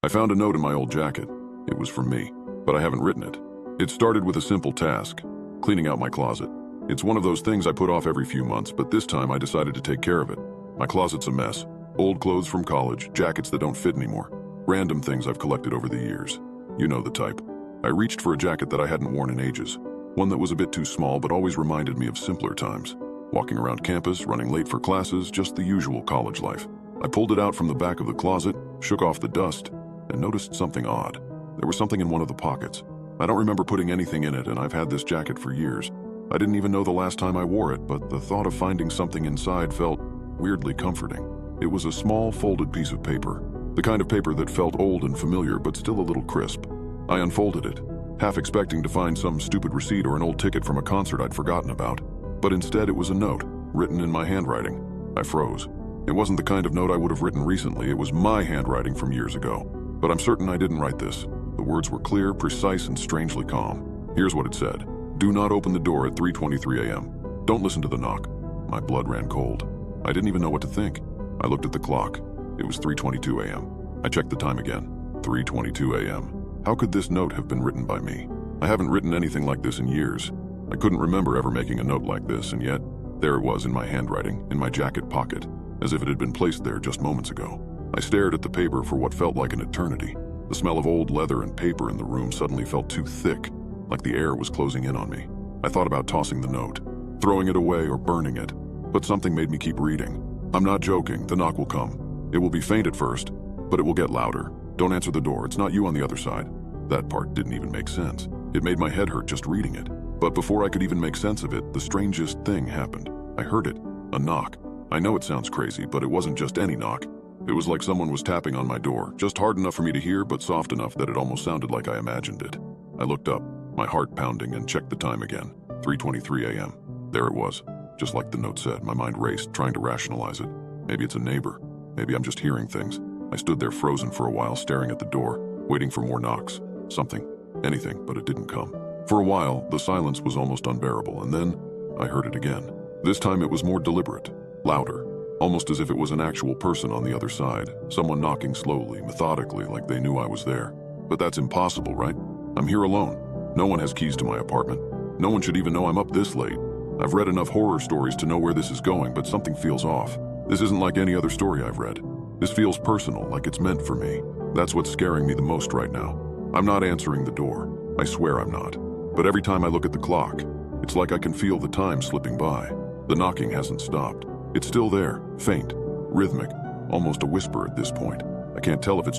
I found a note in my old jacket. It was from me, but I haven't written it. It started with a simple task: cleaning out my closet. It's one of those things I put off every few months, but this time I decided to take care of it. My closet's a mess. Old clothes from college, jackets that don't fit anymore, random things I've collected over the years. You know the type. I reached for a jacket that I hadn't worn in ages. One that was a bit too small but always reminded me of simpler times. Walking around campus, running late for classes, just the usual college life. I pulled it out from the back of the closet, shook off the dust, and noticed something odd. There was something in one of the pockets. I don't remember putting anything in it, and I've had this jacket for years. I didn't even know the last time I wore it, but the thought of finding something inside felt weirdly comforting. It was a small, folded piece of paper. The kind of paper that felt old and familiar, but still a little crisp. I unfolded it, half expecting to find some stupid receipt or an old ticket from a concert I'd forgotten about. But instead it was a note, written in my handwriting. I froze. It wasn't the kind of note I would have written recently. It was my handwriting from years ago. But I'm certain I didn't write this. The words were clear, precise, and strangely calm. Here's what it said. Do not open the door at 3:23 a.m. Don't listen to the knock. My blood ran cold. I didn't even know what to think. I looked at the clock. It was 3:22 a.m. I checked the time again. 3:22 a.m. How could this note have been written by me? I haven't written anything like this in years. I couldn't remember ever making a note like this, and yet, there it was in my handwriting, in my jacket pocket, as if it had been placed there just moments ago. I stared at the paper for what felt like an eternity. The smell of old leather and paper in the room suddenly felt too thick, like the air was closing in on me. I thought about tossing the note, throwing it away or burning it, but something made me keep reading. I'm not joking, the knock will come. It will be faint at first, but it will get louder. Don't answer the door, it's not you on the other side. That part didn't even make sense. It made my head hurt just reading it. But before I could even make sense of it, the strangest thing happened. I heard it, a knock. I know it sounds crazy, but it wasn't just any knock. It was like someone was tapping on my door, just hard enough for me to hear, but soft enough that it almost sounded like I imagined it. I looked up, my heart pounding, and checked the time again. 3:23 a.m. There it was. Just like the note said, my mind raced, trying to rationalize it. Maybe it's a neighbor. Maybe I'm just hearing things. I stood there frozen for a while, staring at the door, waiting for more knocks. Something, anything, but it didn't come. For a while, the silence was almost unbearable, and then I heard it again. This time it was more deliberate, louder, almost as if it was an actual person on the other side, someone knocking slowly, methodically, like they knew I was there. But that's impossible, right? I'm here alone. No one has keys to my apartment. No one should even know I'm up this late. I've read enough horror stories to know where this is going, but something feels off. This isn't like any other story I've read. This feels personal, like it's meant for me. That's what's scaring me the most right now. I'm not answering the door. I swear I'm not. But every time I look at the clock, it's like I can feel the time slipping by. The knocking hasn't stopped. It's still there, faint, rhythmic, almost a whisper at this point. I can't tell if it's